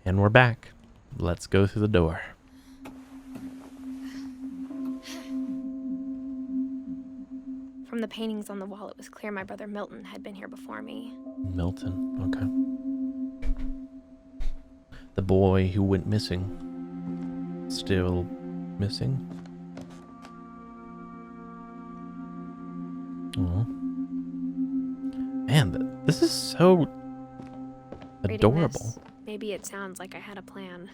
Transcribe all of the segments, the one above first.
And we're back. Let's go through the door. From the paintings on the wall, it was clear my brother Milton had been here before me. Milton, okay. The boy who went missing. Still missing? Oh. Man, this is so adorable. This, maybe it sounds like I had a plan.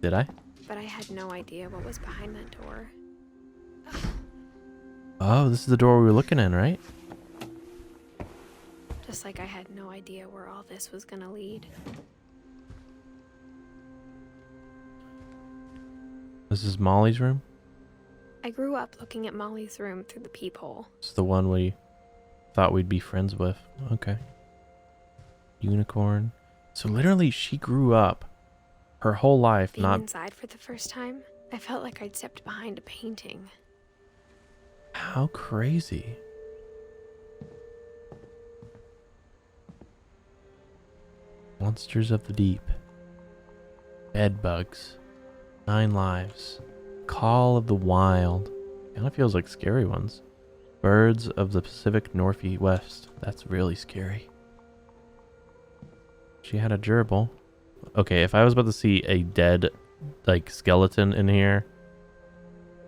Did I? But I had no idea what was behind that door. Oh, this is the door we were looking in, right? Just like I had no idea where all this was gonna lead. This is Molly's room? I grew up looking at Molly's room through the peephole. It's the one we thought we'd be friends with. Okay. Unicorn. So literally she grew up her whole life Being not... inside for the first time, I felt like I'd stepped behind a painting. How crazy. Monsters of the Deep. Bed bugs. 9 lives. Call of the Wild. Kind of feels like scary ones. Birds of the Pacific Northwest. That's really scary. She had a gerbil. Okay, if I was about to see a dead, like, skeleton in here,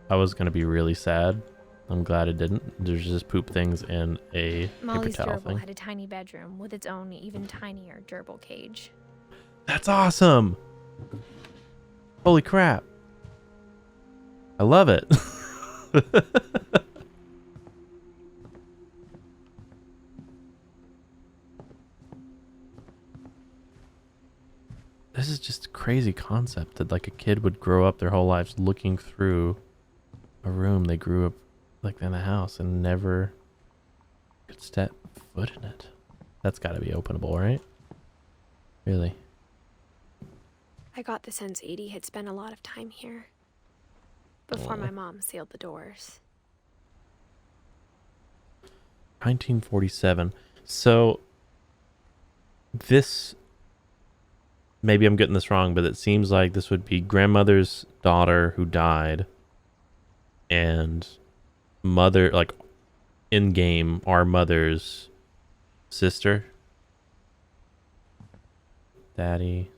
I was going to be really sad. I'm glad it didn't. There's just poop things in a Molly's paper towel gerbil thing. had a tiny bedroom with its own even tinier gerbil cage. That's awesome! Holy crap. I love it. This is just a crazy concept that like a kid would grow up their whole lives looking through a room they grew up like in the house and never could step foot in it. That's got to be openable, right? Really? I got the sense Edie had spent a lot of time here before my mom sealed the doors. 1947. So this, maybe I'm getting this wrong, but it seems like this would be grandmother's daughter who died and mother, like in game, our mother's sister. Daddy.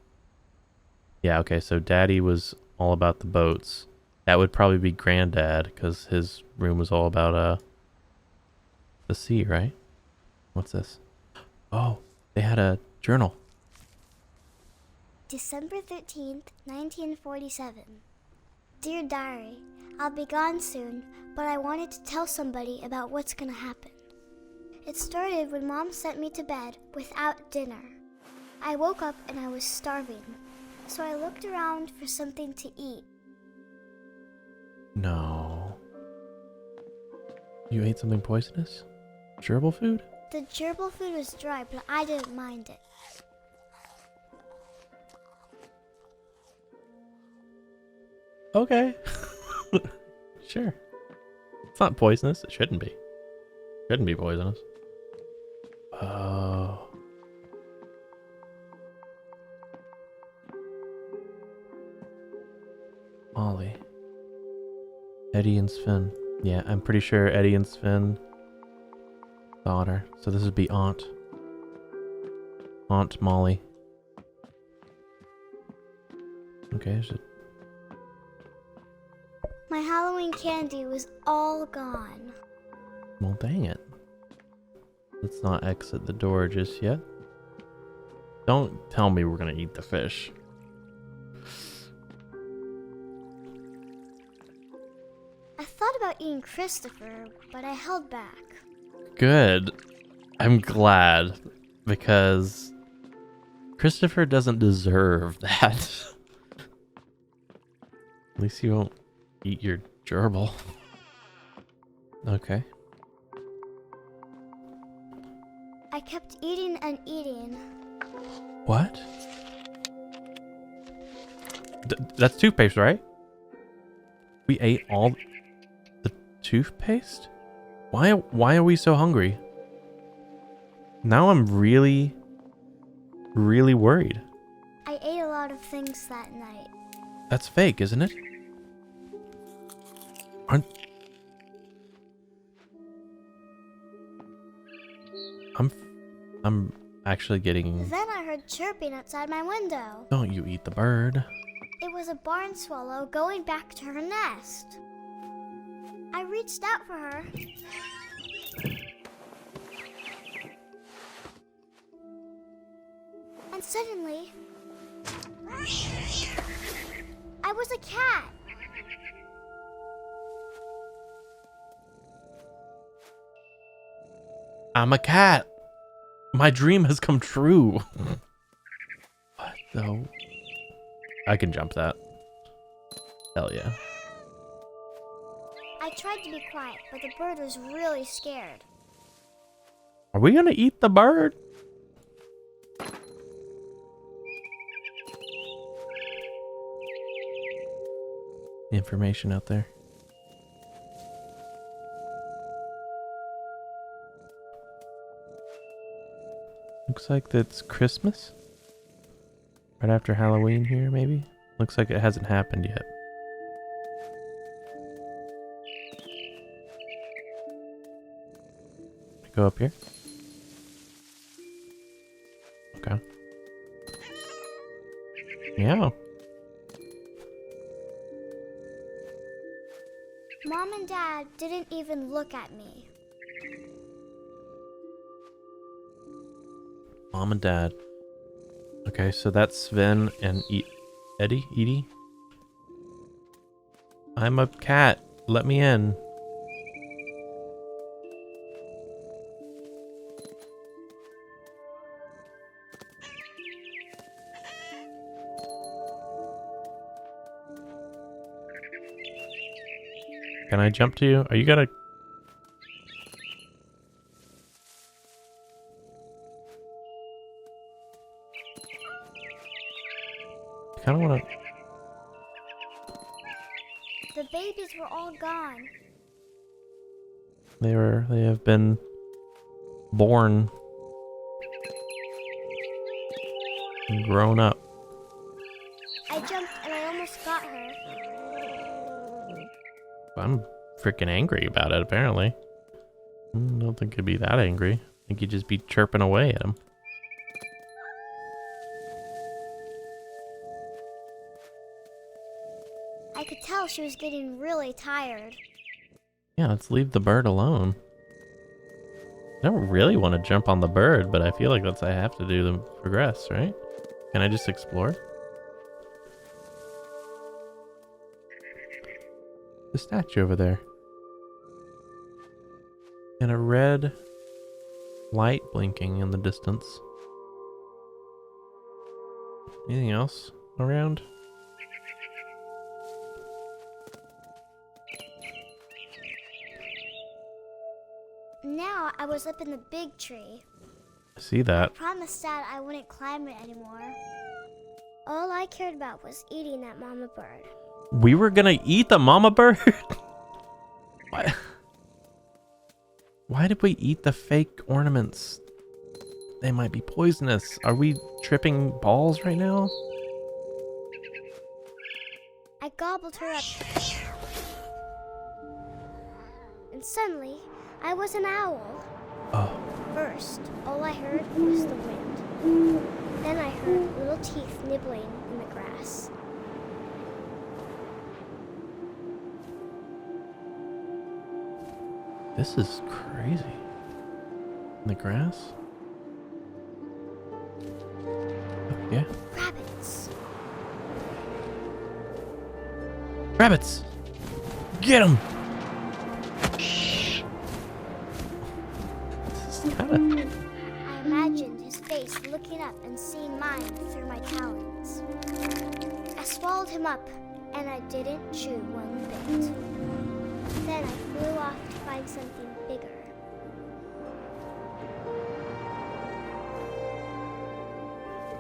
Yeah, okay, so daddy was all about the boats. That would probably be granddad because his room was all about the sea, right? What's this? Oh, they had a journal. December 13th, 1947. Dear Diary, I'll be gone soon, but I wanted to tell somebody about what's gonna happen. It started when Mom sent me to bed without dinner. I woke up and I was starving, so I looked around for something to eat. No. You ate something poisonous? Gerbil food? The gerbil food was dry, but I didn't mind it. Okay. Sure. It's not poisonous. It shouldn't be. Shouldn't be poisonous. Oh. Molly. Eddie and Sven. Yeah, I'm pretty sure Eddie and Sven daughter. So this would be Aunt. Aunt Molly. Okay, there's a... My Halloween candy was all gone. Well, dang it. Let's not exit the door just yet. Don't tell me we're gonna eat the fish. I thought about eating Christopher, but I held back. Good. I'm glad, because Christopher doesn't deserve that. At least you won't eat your gerbil. Okay. I kept eating and eating. What? That's toothpaste, right? We ate all the toothpaste? Why are we so hungry? Now I'm really, really worried. I ate a lot of things that night. That's fake, isn't it? I'm actually getting... Then I heard chirping outside my window. Don't you eat the bird. It was a barn swallow going back to her nest. I reached out for her. And suddenly, I was a cat. I'm a cat. My dream has come true. What the... I can jump that. Hell yeah. I tried to be quiet, but the bird was really scared. Are we gonna eat the bird? Information out there. Looks like that's Christmas. Right after Halloween here, maybe? Looks like it hasn't happened yet. Go up here. Okay. Yeah. Mom and Dad didn't even look at me. Mom and Dad. Okay, so that's Sven and Edie? I'm a cat. Let me in. Can I jump to you? Are you gonna... I kinda wanna... The babies were all gone. They have been born and grown up. I jumped and I almost got her. I'm freaking angry about it, apparently. I don't think he'd be that angry. I think he'd just be chirping away at him. I could tell she was getting really tired. Yeah, let's leave the bird alone. I don't really want to jump on the bird, but I feel like that's what I have to do to progress, right? Can I just explore? The statue over there. And a red light blinking in the distance. Anything else around? Now I was up in the big tree. I see that. I promised Dad I wouldn't climb it anymore. All I cared about was eating that mama bird. We were gonna eat the mama bird? Why? Why did we eat the fake ornaments? They might be poisonous. Are we tripping balls right now? I gobbled her up. And suddenly, I was an owl. Oh. First, all I heard was the wind. Then I heard little teeth nibbling in the grass. This is crazy. In the grass? Yeah. Rabbits. Rabbits! Get them! I imagined his face looking up and seeing mine through my talons. I swallowed him up, and I didn't chew one bit. Then I flew off to find something bigger.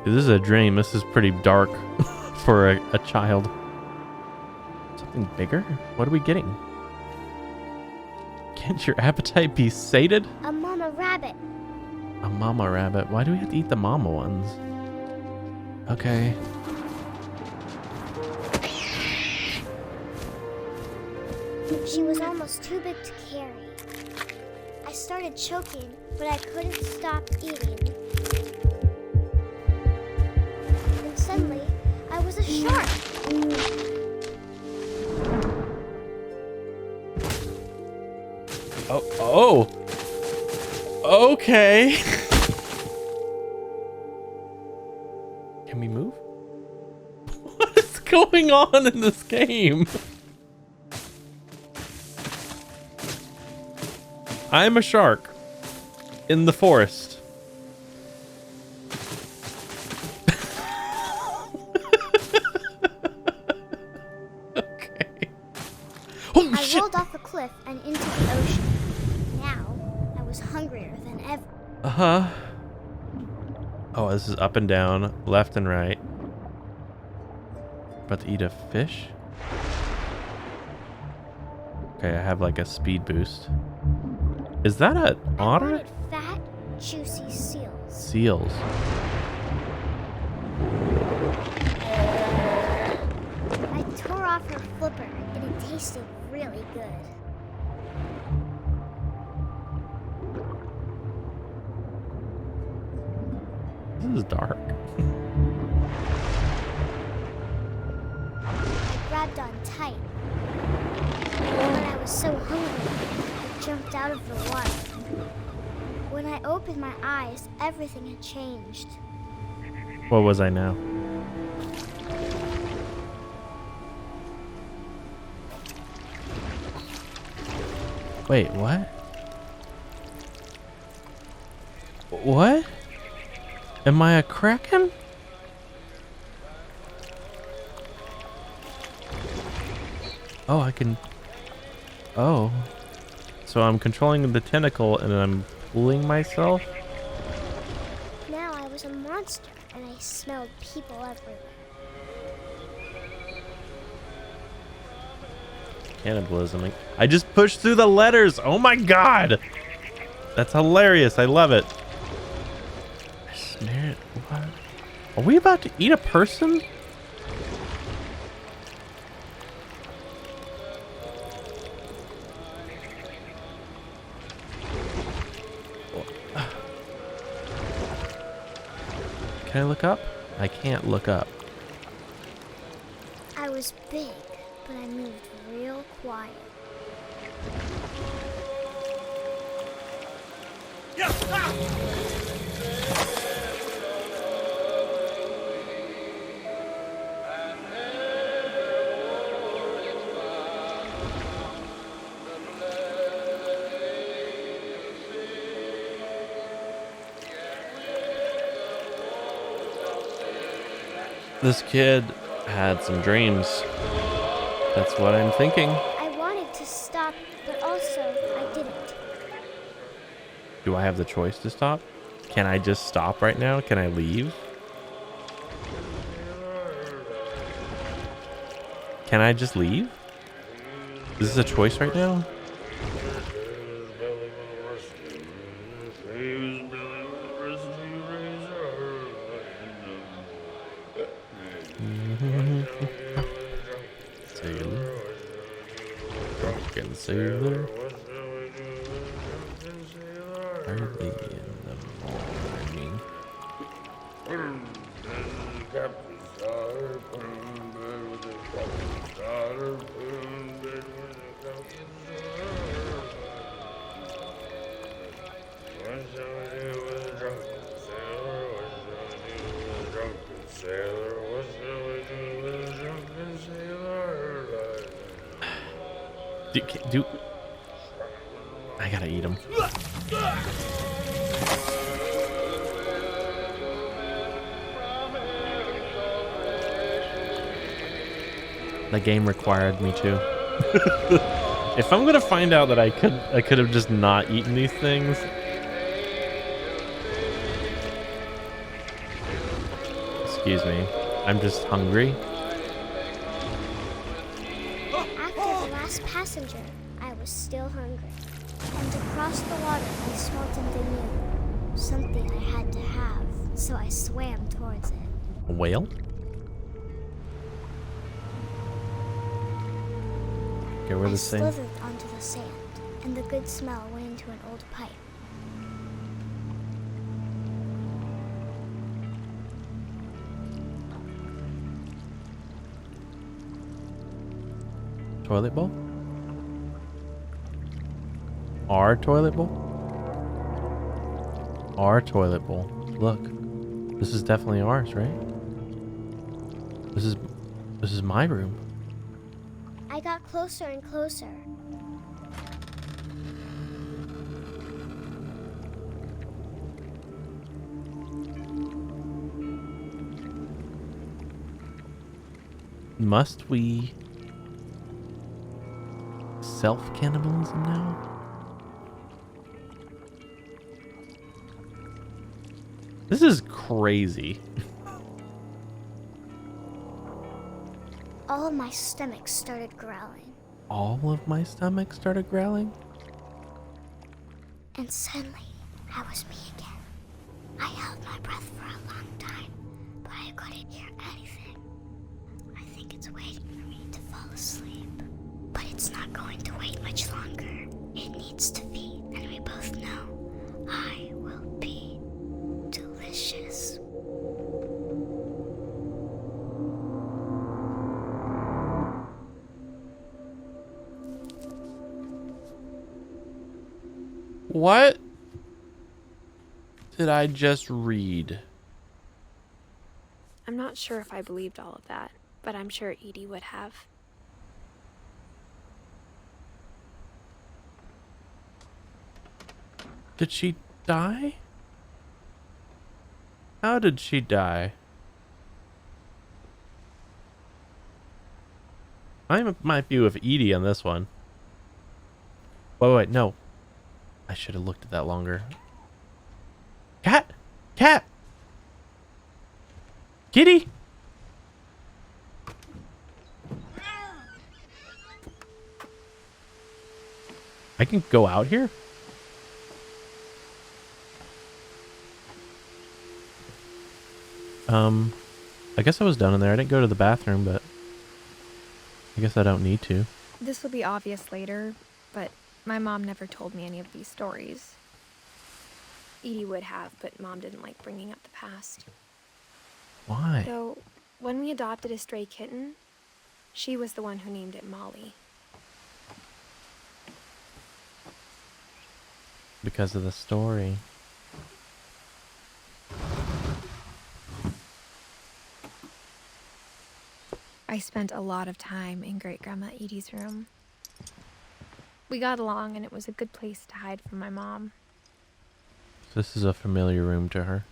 This is a dream. This is pretty dark for a child. Something bigger? What are we getting? Can't your appetite be sated? A mama rabbit. A mama rabbit. Why do we have to eat the mama ones? Okay. She was almost too big to carry. I started choking, but I couldn't stop eating. And suddenly, I was a shark. Oh. Okay. Can we move? What is going on in this game? I'm a shark in the forest. Okay. Holy I shit. rolled off a cliff and into the ocean. Now, I was hungrier than ever. Uh-huh. Oh, this is up and down, left and right. About to eat a fish? Okay, I have like a speed boost. Is that an I otter? wanted fat, juicy seals. Seals. I tore off her flipper, and it tasted really good. This is dark. I grabbed on tight. But I was so hungry, I jumped out of the water. When I opened my eyes, everything had changed. What was I now? Wait, what? What? Am I a Kraken? Oh, I can... Oh. So I'm controlling the tentacle and I'm pulling myself? Now I was a monster, and I smelled people everywhere. Cannibalism. I just pushed through the letters. Oh my god. That's hilarious. I love it. I smear it. What? Are we about to eat a person? Can I look up? I can't look up. I was big, but I moved real quiet. This kid had some dreams. That's what I'm thinking. I wanted to stop, but also I didn't. Do I have the choice to stop? Can I just stop right now? Can I leave? Can I just leave? Is this a choice right now? Sailor. Drunken sailor. Early in the morning. Do I gotta eat him. The game required me to. If I'm gonna find out that I could have just not eaten these things. Excuse me. I'm just hungry. After the last passenger, I was still hungry. And across the water, I smelled something new. Something I had to have, so I swam towards it. A whale? Okay, where I this thing? slithered onto the sand, and the good smell went into an old pipe. Toilet bowl? Our toilet bowl? Our toilet bowl. Look. This is definitely ours, right? This is my room. I got closer and closer. Must we self-cannibalism now? This is crazy. All of my stomach started growling, All of my stomach started growling? and suddenly I was me again. I held my breath for a long time, but I couldn't hear anything. I think it's waiting for me to fall asleep, but it's not going to wait much longer. It needs to feed, and we both know I will be delicious. What did I just read? I'm not sure if I believed all of that, but I'm sure Edie would have. Did she die? How did she die? I might be with Edie on this one. Wait, no. I should have looked at that longer. Cat! Cat! Kitty! I can go out here? I guess I was done in there. I didn't go to the bathroom, but I guess I don't need to. This will be obvious later, but my mom never told me any of these stories. Edie would have, but Mom didn't like bringing up the past. Why? Though, when we adopted a stray kitten, she was the one who named it Molly. Because of the story. I spent a lot of time in Great-Grandma Edie's room. We got along, and it was a good place to hide from my mom. This is a familiar room to her.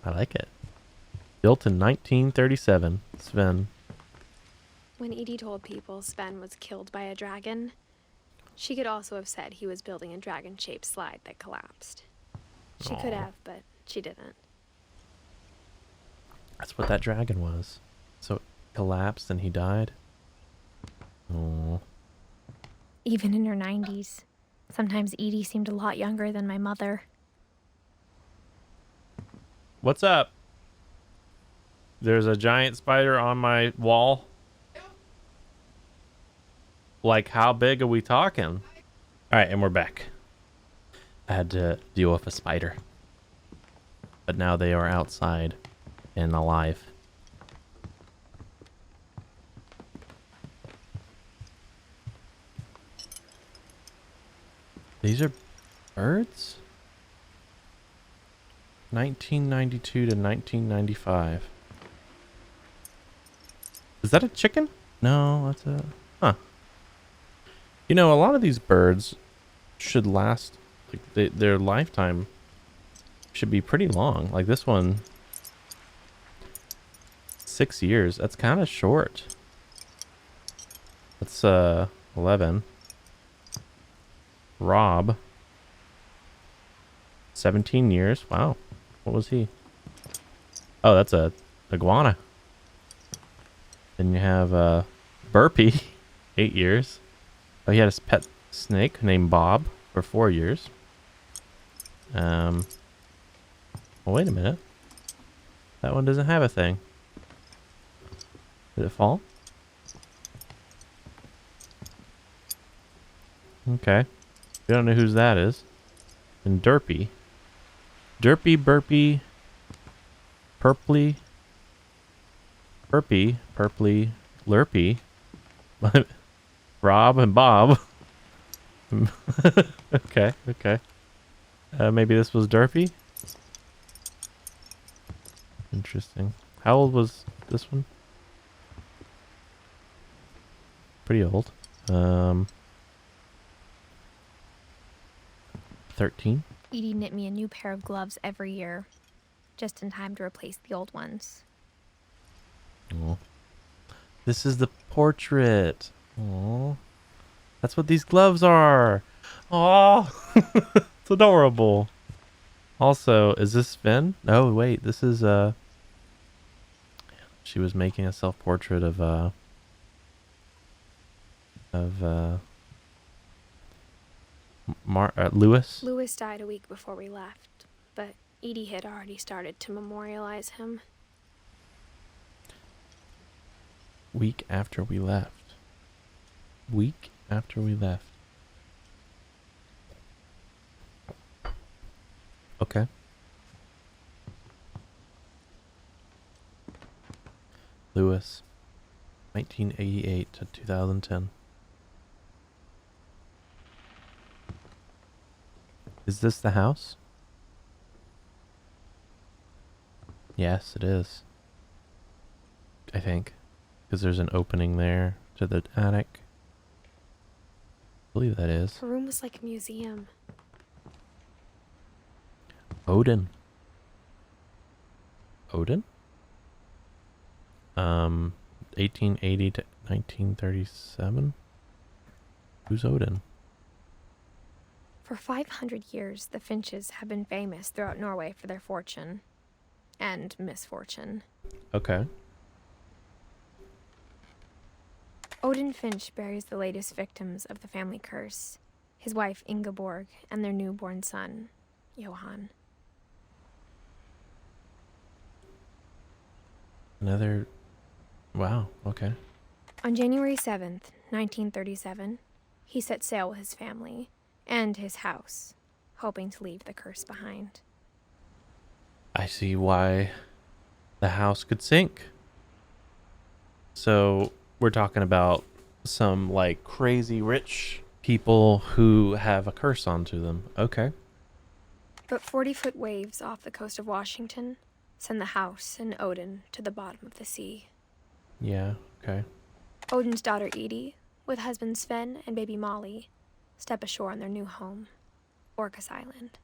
I like it. Built in 1937. Sven. When Edie told people Sven was killed by a dragon, she could also have said he was building a dragon-shaped slide that collapsed. She could have, but she didn't. That's what that dragon was. So it collapsed and he died? Oh. Even in her 90s, sometimes Edie seemed a lot younger than my mother. What's up? There's a giant spider on my wall. Like, how big are we talking? Alright, and we're back. I had to deal with a spider. But now they are outside and alive. These are birds? 1992 to 1995. Is that a chicken? No, that's a... Huh. You know, a lot of these birds should last... Like, their lifetime should be pretty long. Like this one... 6 years. That's kind of short. That's 11. Rob. 17 years. Wow. What was he? Oh, that's a iguana. Then you have Burpee. 8 years. Oh, he had a pet snake named Bob for 4 years. What Oh, wait a minute. That one doesn't have a thing. Did it fall? Okay. We don't know whose that is. And Derpy. Derpy, Burpy, Purply, Burpy, Purply, Lurpy, Rob and Bob. Okay, okay. Maybe this was Derpy? Interesting. How old was this one? Pretty old. 13? Edie knit me a new pair of gloves every year, just in time to replace the old ones. Oh. This is the portrait. Oh. That's what these gloves are. Oh. It's adorable. Also, is this Sven? Oh, wait. This is, she was making a self-portrait of Lewis. Lewis died a week before we left, but Edie had already started to memorialize him. Week after we left. Week after we left. Okay. Lewis, 1988 to 2010. Is this the house? Yes, it is. I think. Because there's an opening there to the attic. I believe that is. Her room was like a museum. Odin. Odin? 1880 to 1937? Who's Odin? For 500 years, the Finches have been famous throughout Norway for their fortune. And misfortune. Okay. Odin Finch buries the latest victims of the family curse, his wife Ingeborg and their newborn son, Johan. Another... Wow, okay. On January 7th, 1937, he set sail with his family and his house, hoping to leave the curse behind. I see why the house could sink. So we're talking about some like crazy rich people who have a curse onto them. Okay. But 40-foot waves off the coast of Washington send the house and Odin to the bottom of the sea. Yeah, okay. Odin's daughter Edie, with husband Sven and baby Molly, step ashore on their new home, Orcas Island.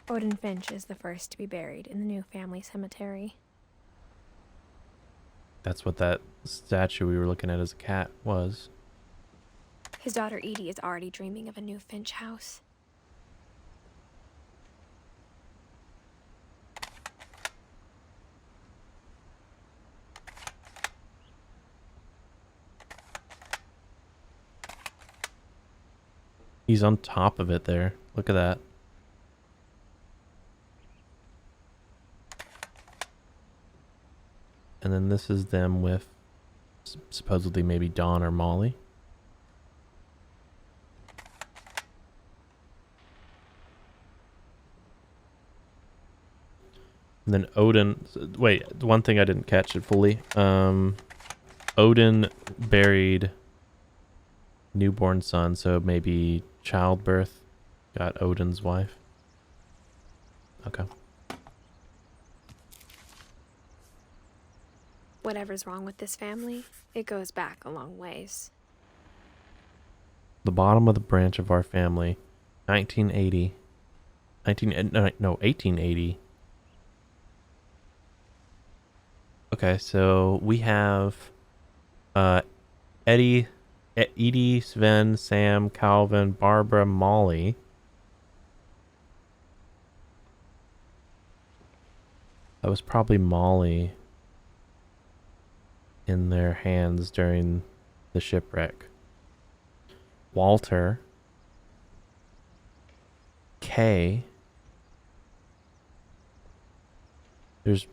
Odin Finch is the first to be buried in the new family cemetery. That's what that statue we were looking at as a cat was. His daughter Edie is already dreaming of a new Finch house. He's on top of it there. Look at that. And then this is them with supposedly maybe Dawn or Molly. And then Odin... Wait, one thing I didn't catch it fully. Odin buried newborn son, so maybe childbirth got Odin's wife. Okay. Whatever's wrong with this family, it goes back a long ways. The bottom of the branch of our family, 1980. 1880. Okay, so we have Edie, Sven, Sam, Calvin, Barbara, Molly. That was probably Molly in their hands during the shipwreck. Walter, Kay, There's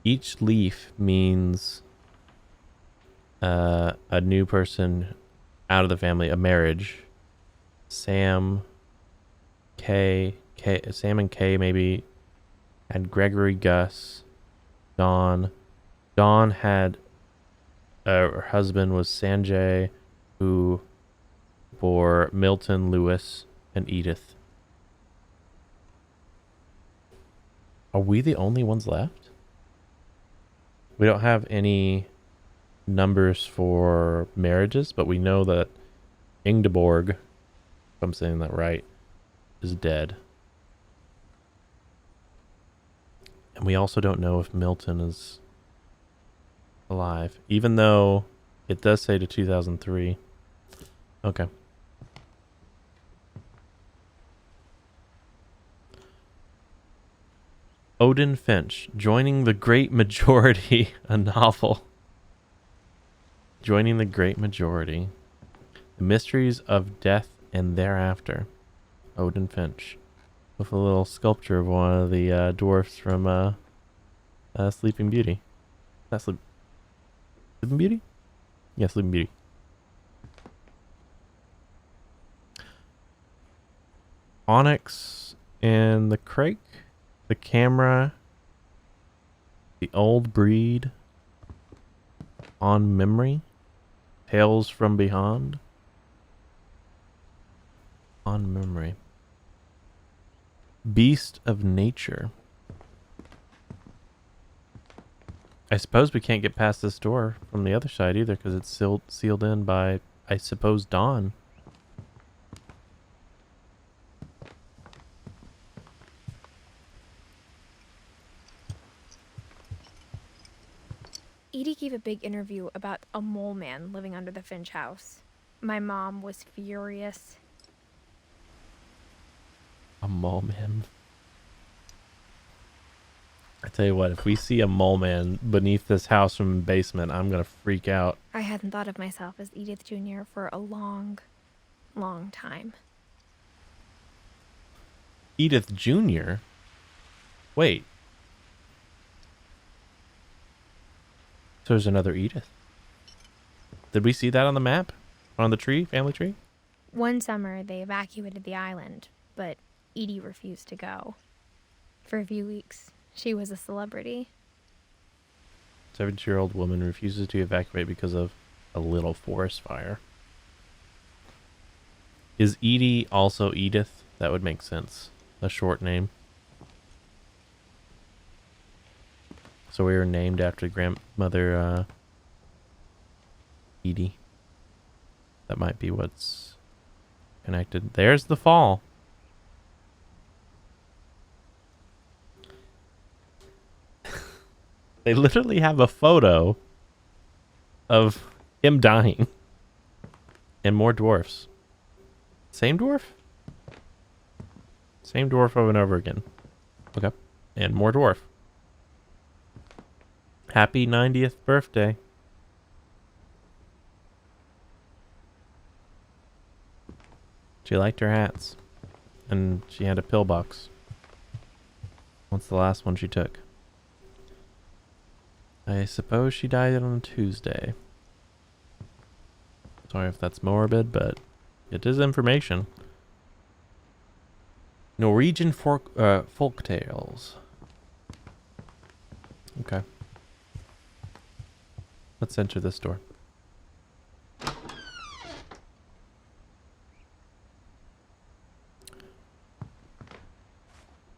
each leaf means a new person out of the family, a marriage. Sam and Kay maybe had Gregory, Gus, Dawn. Dawn had her husband was Sanjay, who bore Milton, Lewis, and Edith. Are we the only ones left? We don't have any numbers for marriages, but we know that Ingeborg, if I'm saying that right, is dead. And we also don't know if Milton is alive, even though it does say to 2003. Okay. Odin Finch, Joining the Great Majority, a novel. Joining the Great Majority. The Mysteries of Death and Thereafter. Odin Finch. With a little sculpture of one of the dwarfs from Sleeping Beauty. That's Sleeping Beauty? Yeah, Sleeping Beauty. Onyx and the Crake. The Camera. The Old Breed. On Memory. Tales from Beyond. On Memory. Beast of Nature. I suppose we can't get past this door from the other side either because it's sealed in by, I suppose, Dawn. Edie gave a big interview about a mole man living under the Finch house. My mom was furious. A mole man. I tell you what, if we see a mole man beneath this house from the basement, I'm gonna freak out. I hadn't thought of myself as Edith Jr. for a long, long time. Edith Jr.? Wait. So there's another Edith. Did we see that on the map? On the tree? Family tree? One summer, they evacuated the island, but Edie refused to go. For a few weeks, she was a celebrity. 70-year-old woman refuses to evacuate because of a little forest fire. Is Edie also Edith? That would make sense. A short name. So we were named after grandmother Edie. That might be what's connected. There's the fall. They literally have a photo of him dying. And more dwarfs. Same dwarf? Same dwarf over and over again. Okay. And more dwarf. Happy 90th birthday. She liked her hats. And she had a pillbox. What's the last one she took? I suppose she died on a Tuesday. Sorry if that's morbid, but it is information. Norwegian folk tales. Okay. Let's enter this door.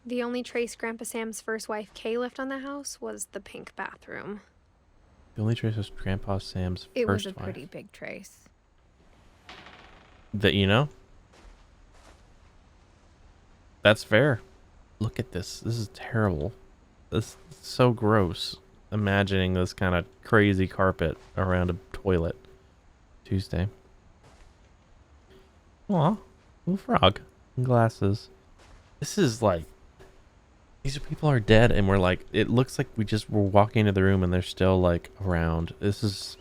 The only trace Grandpa Sam's first wife, Kay, left on the house was the pink bathroom. The only trace was Grandpa Sam's It was first a pretty wife. big trace. That you know? That's fair. Look at this. This is terrible. This is so gross. Imagining this kind of crazy carpet around a toilet. Tuesday. Aw, little frog and glasses. This is like, these people are dead and we're like, it looks like we're walking into the room and they're still like around. This is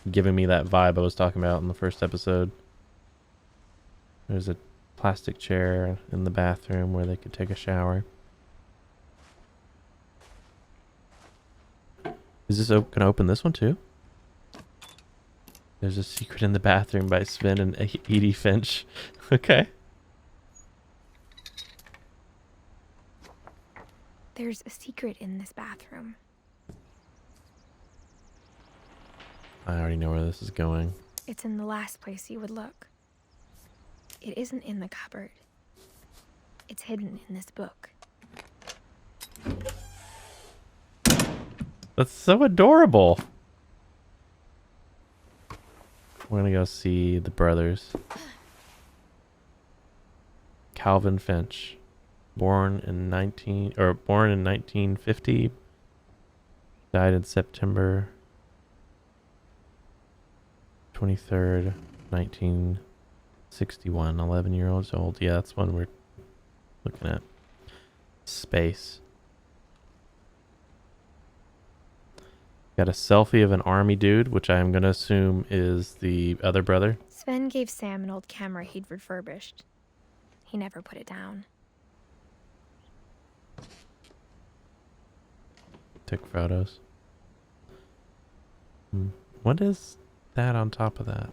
giving me that vibe I was talking about in the first episode. There's a plastic chair in the bathroom where they could take a shower. Is this gonna open this one too? There's a secret in the bathroom by Sven and Edith Finch. Okay. There's a secret in this bathroom. I already know where this is going. It's in the last place you would look. It isn't in the cupboard. It's hidden in this book. That's so adorable. We're gonna go see the brothers. Calvin Finch, born in 1950, died in September 23rd, 1961. 11 years old. Yeah, that's one we're looking at. Space. Got a selfie of an army dude, which I'm going to assume is the other brother. Sven gave Sam an old camera he'd refurbished. He never put it down. Took photos. What is that on top of that?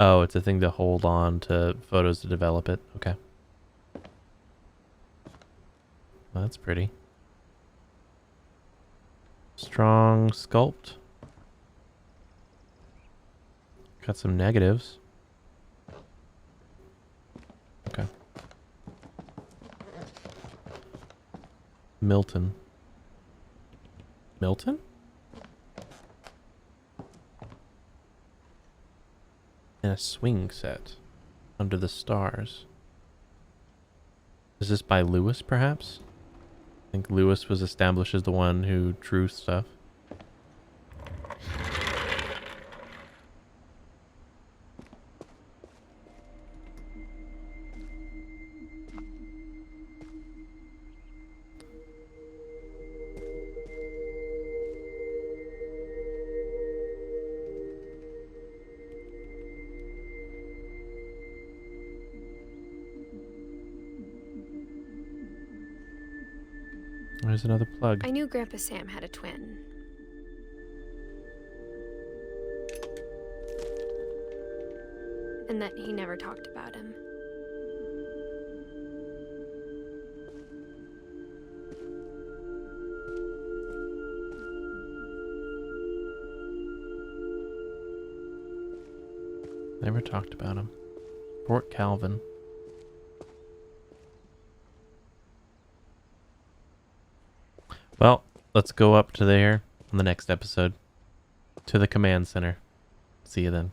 Oh, it's a thing to hold on to photos to develop it. Okay. Well, that's pretty. Strong sculpt. Got some negatives. Okay. Milton. Milton? And a swing set. Under the Stars. Is this by Lewis, perhaps? I think Lewis was established as the one who drew stuff. There's another plug. I knew Grandpa Sam had a twin. And that he never talked about him. Never talked about him. Fort Calvin. Well, let's go up to there on the next episode. To the command center. See you then.